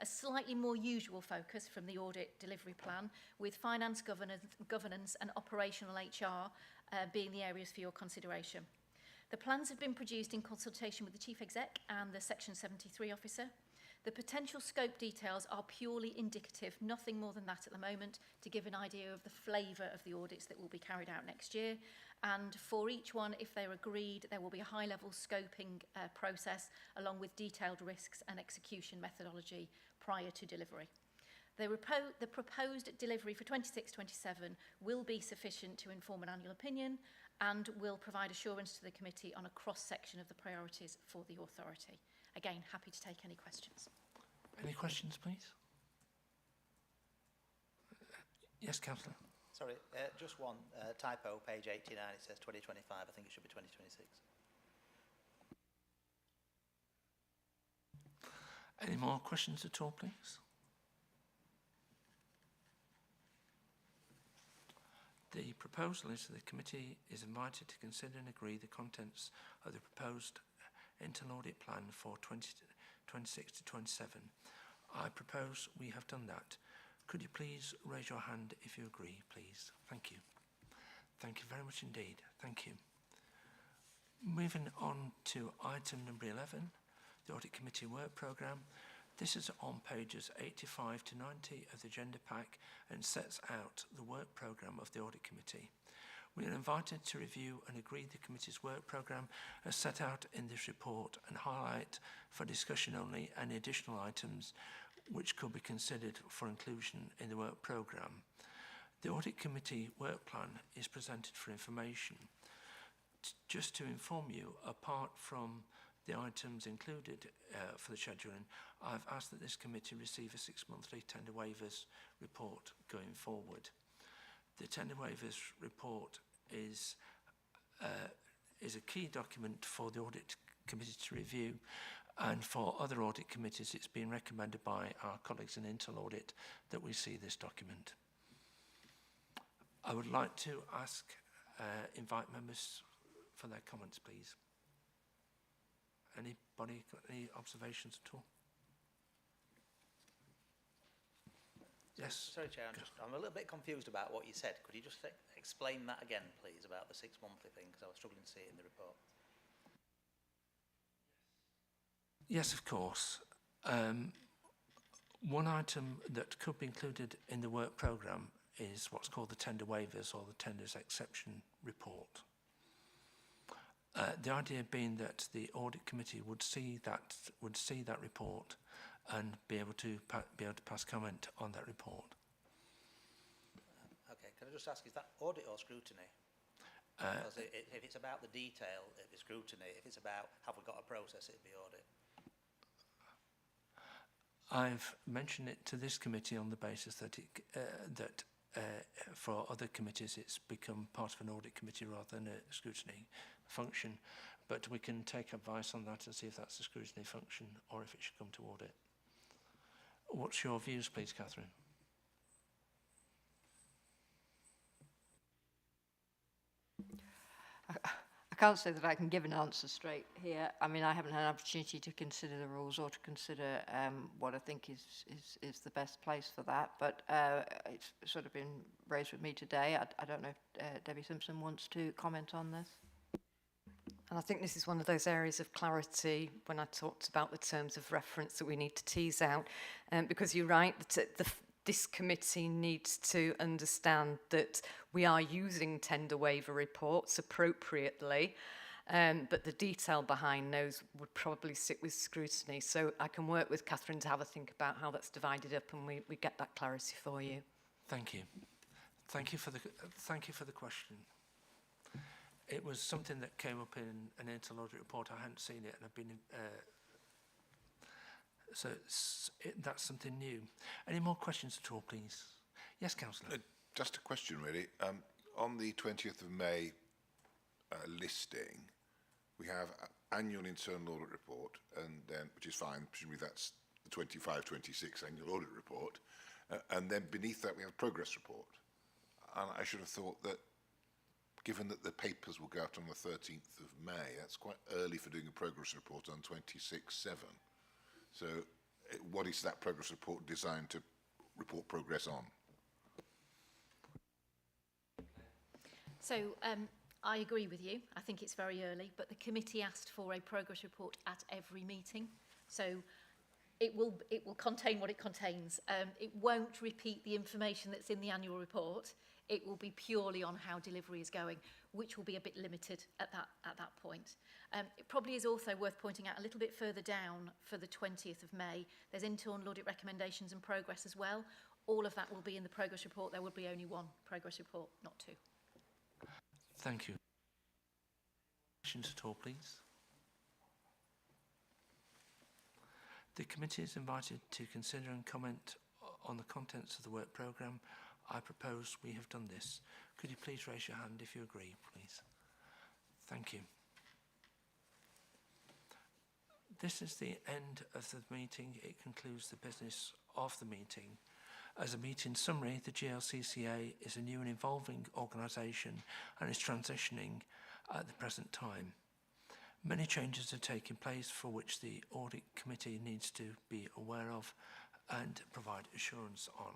[SPEAKER 14] a slightly more usual focus from the audit delivery plan, with finance governance and operational HR being the areas for your consideration. The plans have been produced in consultation with the Chief Exec and the Section 73 officer. The potential scope details are purely indicative, nothing more than that at the moment, to give an idea of the flavour of the audits that will be carried out next year. And for each one, if they're agreed, there will be a high-level scoping process along with detailed risks and execution methodology prior to delivery. The proposed delivery for 26-27 will be sufficient to inform an annual opinion and will provide assurance to the committee on a cross-section of the priorities for the authority. Again, happy to take any questions.
[SPEAKER 1] Any questions, please? Yes, Councillor.
[SPEAKER 9] Sorry, just one typo, page 89, it says 2025, I think it should be 2026.
[SPEAKER 1] Any more questions at all, please? The proposal is that the committee is invited to consider and agree the contents of the proposed internal audit plan for 2026-27. I propose we have done that. Could you please raise your hand if you agree, please? Thank you. Thank you very much indeed. Thank you. Moving on to item number 11, the Audit Committee Work Programme. This is on pages 85 to 90 of the agenda pack and sets out the work programme of the Audit Committee. We are invited to review and agree the committee's work programme as set out in this report and highlight for discussion only any additional items which could be considered for inclusion in the work programme. The Audit Committee work plan is presented for information. Just to inform you, apart from the items included for the scheduling, I've asked that this committee receive a 6-monthly tender waivers report going forward. The tender waivers report is a key document for the Audit Committee to review, and for other audit committees it's been recommended by our colleagues in Internal Audit that we see this document. I would like to invite members for their comments, please. Anybody got any observations at all? Yes.
[SPEAKER 9] Sorry, Chair, I'm a little bit confused about what you said. Could you just explain that again, please, about the 6-monthly thing, because I was struggling to see it in the report.
[SPEAKER 1] Yes, of course. One item that could be included in the work programme is what's called the tender waivers or the tenders exception report. The idea being that the audit committee would see that report and be able to pass comment on that report.
[SPEAKER 9] Okay, can I just ask, is that audit or scrutiny? Because if it's about the detail, it'd be scrutiny. If it's about have we got a process, it'd be audit.
[SPEAKER 1] I've mentioned it to this committee on the basis that for other committees it's become part of an audit committee rather than a scrutiny function, but we can take advice on that and see if that's a scrutiny function or if it should come to audit. What's your views, please, Catherine?
[SPEAKER 7] I can't say that I can give an answer straight here. I mean, I haven't had an opportunity to consider the rules or to consider what I think is the best place for that. But it's sort of been raised with me today. I don't know if Debbie Simpson wants to comment on this.
[SPEAKER 5] And I think this is one of those areas of clarity when I talked about the terms of reference that we need to tease out. Because you're right, that this committee needs to understand that we are using tender waiver reports appropriately, but the detail behind those would probably sit with scrutiny. So I can work with Catherine to have a think about how that's divided up, and we get that clarity for you.
[SPEAKER 1] Thank you. Thank you for the question. It was something that came up in an internal audit report. I hadn't seen it, and I've been so that's something new. Any more questions at all, please? Yes, Councillor.
[SPEAKER 11] Just a question, really. On the 20th of May listing, we have annual internal audit report, and then, which is fine, presumably that's the 25-26 annual audit report, and then beneath that we have progress report. And I should have thought that, given that the papers will go out on the 13th of May, that's quite early for doing a progress report on 26/7. So what is that progress report designed to report progress on?
[SPEAKER 14] So I agree with you. I think it's very early, but the committee asked for a progress report at every meeting. So it will contain what it contains. It won't repeat the information that's in the annual report. It will be purely on how delivery is going, which will be a bit limited at that point. It probably is also worth pointing out a little bit further down for the 20th of May, there's internal audit recommendations and progress as well. All of that will be in the progress report. There will be only one progress report, not two.
[SPEAKER 1] Thank you. Questions at all, please? The committee is invited to consider and comment on the contents of the work programme. I propose we have done this. Could you please raise your hand if you agree, please? Thank you. This is the end of the meeting. It concludes the business of the meeting. As a meeting summary, the GLCCA is a new and evolving organisation and is transitioning at the present time. Many changes are taking place for which the Audit Committee needs to be aware of and provide assurance on.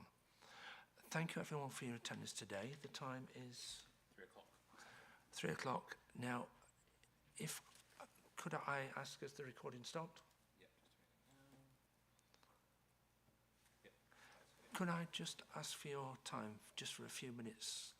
[SPEAKER 1] Thank you everyone for your attendance today. The time is
[SPEAKER 2] 3 o'clock.
[SPEAKER 1] 3 o'clock. Now, could I ask as the recording stopped? Could I just ask for your time just for a few minutes